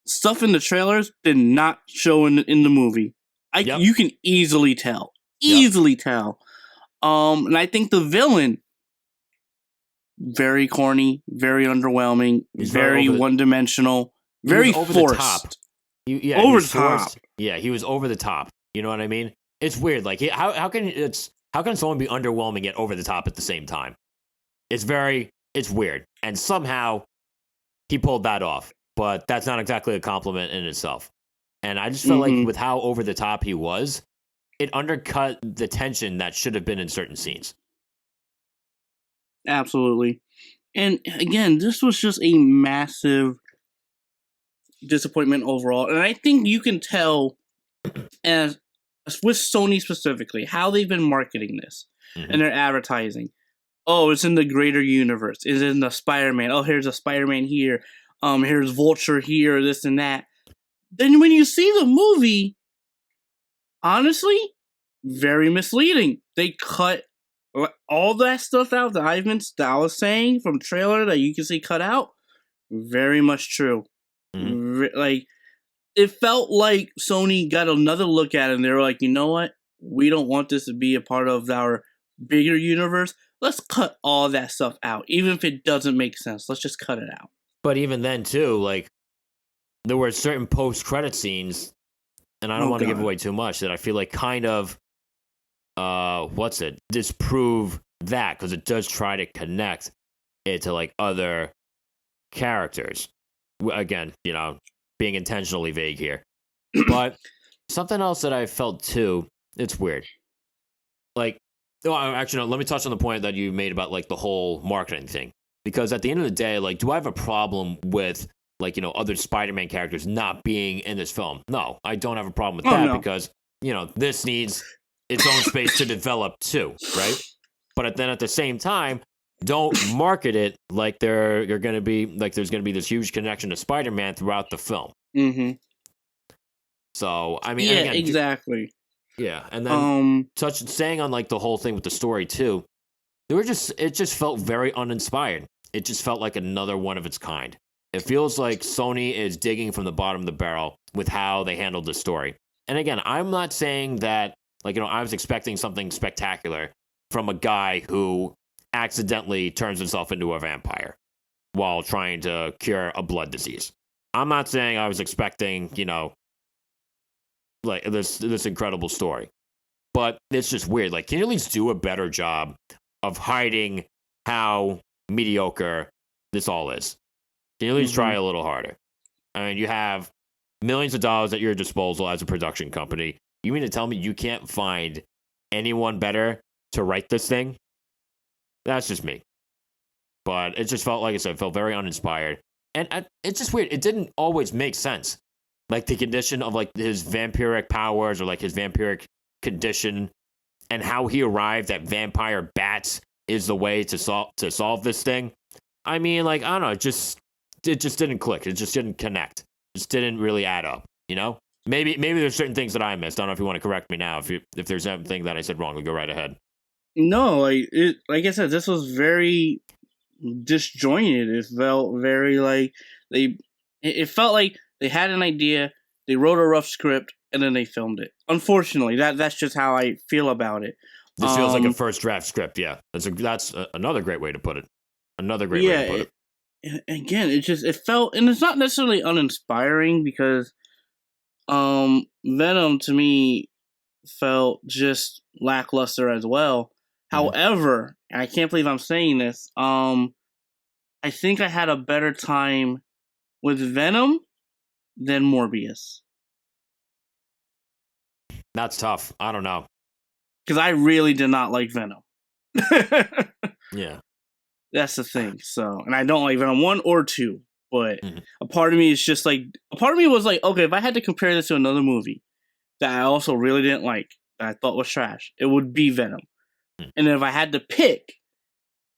stuff in the trailers did not show in the movie. You can easily tell. Tell. And I think the villain, very corny, very underwhelming, very one-dimensional, very forced. Over the top. Over the top. Yeah, he was over the top. You know what I mean? It's weird. Like, how can someone be underwhelming yet over the top at the same time? It's weird. And somehow he pulled that off. But that's not exactly a compliment in itself. And I just felt like with how over the top he was, it undercut the tension that should have been in certain scenes. Absolutely. And again, this was just a massive disappointment overall. And I think you can tell, as with Sony specifically, how they've been marketing this and their advertising. Oh, it's in the greater universe. It's in the Spider-Man. Oh, here's a Spider-Man here. Here's Vulture here, this and that. Then when you see the movie, honestly, very misleading. They cut all that stuff out that I was saying from trailer that you can see cut out. Very much true. Like, it felt like Sony got another look at it and they were like, you know what? We don't want this to be a part of our bigger universe. Let's cut all that stuff out. Even if it doesn't make sense, let's just cut it out. But even then, too, like, there were certain post-credit scenes, and I don't want to give away too much, that I feel like kind of, disprove that, because it does try to connect it to, like, other characters. Again, being intentionally vague here. But something else that I felt too, it's weird. Like, actually, no, let me touch on the point that you made about like the whole marketing thing. Because at the end of the day, like, do I have a problem with like, other Spider-Man characters not being in this film? No, I don't have a problem with that because, this needs its own space to develop too, right? But then at the same time, don't market it like there's going to be this huge connection to Spider-Man throughout the film. Mm-hmm. So, I mean, yeah, again, exactly. Yeah, and then staying on like the whole thing with the story too, it just felt very uninspired. It just felt like another one of its kind. It feels like Sony is digging from the bottom of the barrel with how they handled the story. And again, I'm not saying that like I was expecting something spectacular from a guy who accidentally turns himself into a vampire while trying to cure a blood disease. I'm not saying I was expecting, like this incredible story. But it's just weird. Like, can you at least do a better job of hiding how mediocre this all is? Can you at least try a little harder? I mean, you have millions of dollars at your disposal as a production company. You mean to tell me you can't find anyone better to write this thing? That's just me. But it just felt, like I said, felt very uninspired. And it's just weird. It didn't always make sense. Like the condition of like his vampiric powers or like his vampiric condition and how he arrived at vampire bats is the way to solve this thing. I mean, like, I don't know, it just didn't click. It just didn't connect. It just didn't really add up, Maybe there's certain things that I missed. I don't know if you want to correct me now. If there's something that I said wrong, we'll go right ahead. No, like I said, this was very disjointed. It felt very like it felt like they had an idea, they wrote a rough script, and then they filmed it. Unfortunately, that's just how I feel about it. This feels like a first draft script. Yeah, that's another great way to put it. Another great way to put it. Again, it felt, and it's not necessarily uninspiring because Venom to me felt just lackluster as well. However, and I can't believe I'm saying this, I think I had a better time with Venom than Morbius. That's tough. I don't know. Because I really did not like Venom. Yeah. That's the thing. So, and I don't like Venom 1 or 2. But a part of me is just like, a part of me was like, okay, if I had to compare this to another movie that I also really didn't like, that I thought was trash, it would be Venom. And if I had to pick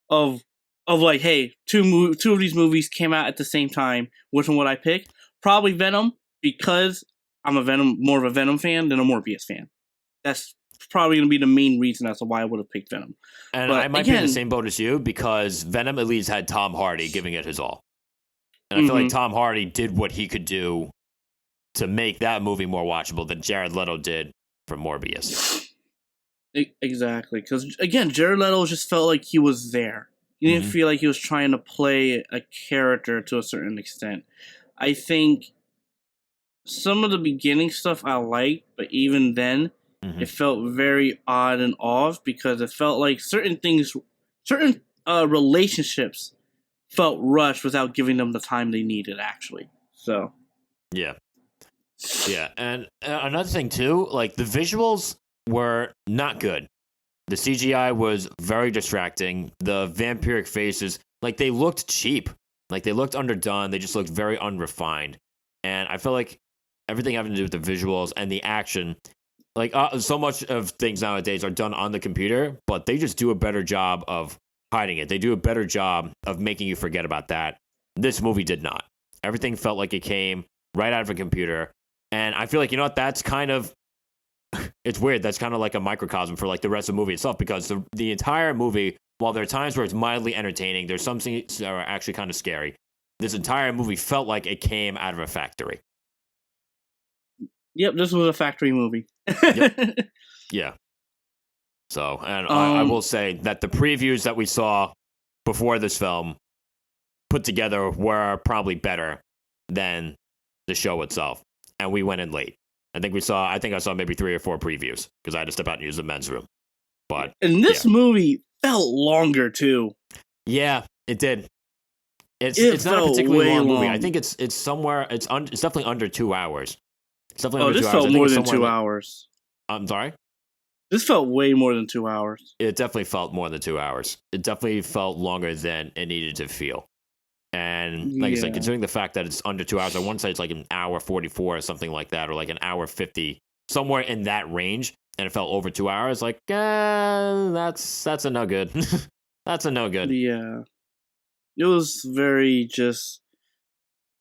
of like, hey, two of these movies came out at the same time, which one would I pick? Probably Venom, because I'm more of a Venom fan than a Morbius fan. That's probably going to be the main reason as to why I would have picked Venom. And I might be in the same boat as you, because Venom at least had Tom Hardy giving it his all. And I feel like Tom Hardy did what he could do to make that movie more watchable than Jared Leto did for Morbius. Exactly. Because, again, Jared Leto just felt like he was there. He didn't feel like he was trying to play a character to a certain extent. I think some of the beginning stuff I liked, but even then, it felt very odd and off because it felt like certain relationships felt rushed without giving them the time they needed, actually. So. Yeah. Yeah. And another thing, too, like the visuals were not good. The CGI was very distracting. The vampiric faces, like they looked cheap. Like they looked underdone. They just looked very unrefined. And I feel like everything having to do with the visuals and the action, like so much of things nowadays are done on the computer, but they just do a better job of hiding it. They do a better job of making you forget about that. This movie did not. Everything felt like it came right out of a computer. And I feel like, that's kind of, it's weird. That's kind of like a microcosm for like the rest of the movie itself, because the entire movie, while there are times where it's mildly entertaining, there's some things that are actually kind of scary. This entire movie felt like it came out of a factory. Yep, this was a factory movie. Yep. Yeah. So, and I will say that the previews that we saw before this film put together were probably better than the show itself. And we went in late. I think I saw maybe 3 or 4 previews because I had to step out and use the men's room. But and this movie felt longer too. Yeah, it did. It's not a particularly long movie. long. I think it's somewhere. It's definitely under 2 hours. It's definitely Oh, under this 2 felt hours. I think more it's than somewhere 2 like- hours. I'm sorry. This felt way more than 2 hours. It definitely felt more than 2 hours. It definitely felt longer than it needed to feel. And like I said, Yeah. considering the fact that it's under 2 hours, I want to say it's like an hour 44 or something like that, or like an hour 50, somewhere in that range. And it felt over 2 hours. Like, that's a no good. That's a no good. Yeah. It was very just.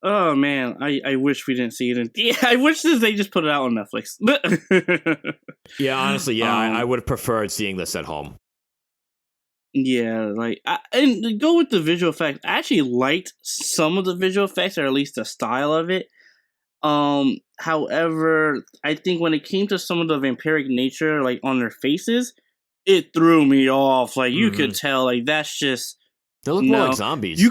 Oh man, I wish we didn't see it. Yeah, I wish they just put it out on Netflix. Yeah, honestly, yeah, I Um, would have preferred seeing this at home. Yeah, like and to go with the visual effects. I actually liked some of the visual effects, or at least the style of it. However, I think when it came to some of the vampiric nature, like on their faces, it threw me off. Like you could tell, like that's just They look more no. like zombies.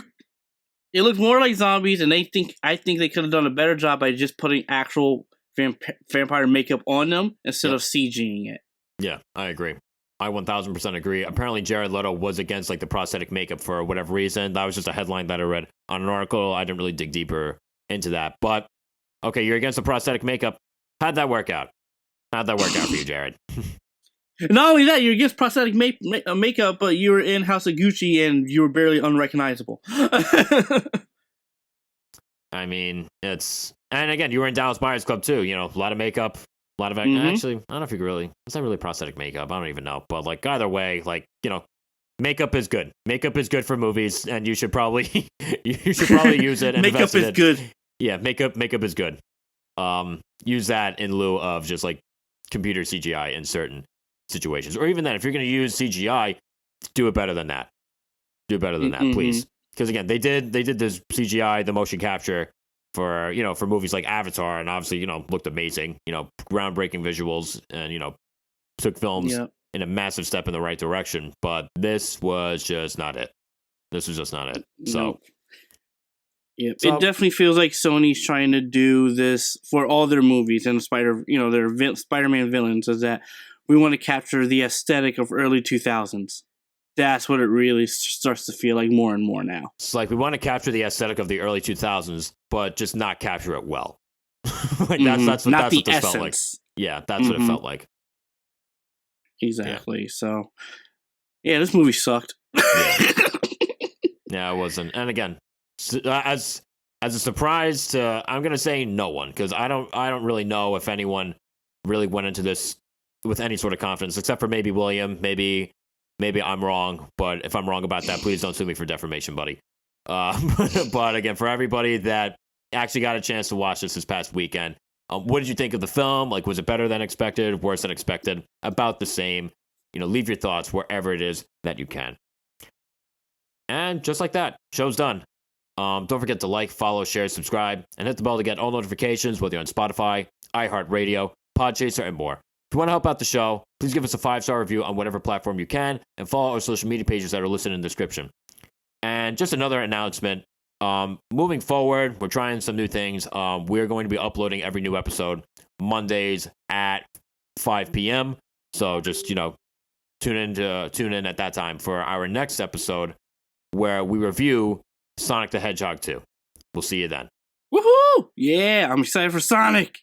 It looked more like zombies, and I think they could have done a better job by just putting actual vampire makeup on them instead of CGing it. Yeah, I agree. I 1000% agree. Apparently, Jared Leto was against like the prosthetic makeup for whatever reason. That was just a headline that I read on an article. I didn't really dig deeper into that. But okay, you're against the prosthetic makeup. How'd that work out? How'd that work out for you, Jared? Not only that, you're against prosthetic makeup, but you were in House of Gucci and you were barely unrecognizable. I mean, it's and again, you were in Dallas Buyers Club too. You know, a lot of makeup, a lot of Mhm. actually. I don't know if you could really. It's not really prosthetic makeup. I don't even know. But like either way, like you know, makeup is good. Makeup is good for movies, and you should probably you should probably use it. And Makeup invest in is it. good. Yeah, makeup is good. Use that in lieu of just like computer CGI in certain situations, or even then, if you're going to use CGI, do it better than that. Do better than that, please. Because again, they did this CGI, the motion capture for for movies like Avatar, and obviously looked amazing. Groundbreaking visuals, and took films in a massive step in the right direction. But this was just not it. This was just not it. So. Nope. Yep. So- It definitely feels like Sony's trying to do this for all their movies and their Spider-Man villains, is that we want to capture the aesthetic of early 2000s. That's what it really starts to feel like more and more now. It's like we want to capture the aesthetic of the early 2000s, but just not capture it well. Like that's Not the what this essence. felt like. Yeah, that's what it felt like. Exactly. So, yeah, this movie sucked. Yeah, it wasn't. And again, as a surprise to, I'm gonna say no one, because I don't really know if anyone really went into this with any sort of confidence, except for maybe William. Maybe I'm wrong, but if I'm wrong about that, please don't sue me for defamation, buddy. But again, for everybody that actually got a chance to watch this past weekend, what did you think of the film? Like, was it better than expected, worse than expected, about the same? Leave your thoughts wherever it is that you can. And just like that, show's done. Don't forget to like, follow, share, subscribe, and hit the bell to get all notifications, whether you're on Spotify, iHeartRadio, Podchaser, and more. If you want to help out the show, please give us a 5-star review on whatever platform you can, and follow our social media pages that are listed in the description. And just another announcement. Moving forward, we're trying some new things. We're going to be uploading every new episode Mondays at 5 p.m. So just, tune in at that time for our next episode where we review Sonic the Hedgehog 2. We'll see you then. Woohoo! Yeah, I'm excited for Sonic.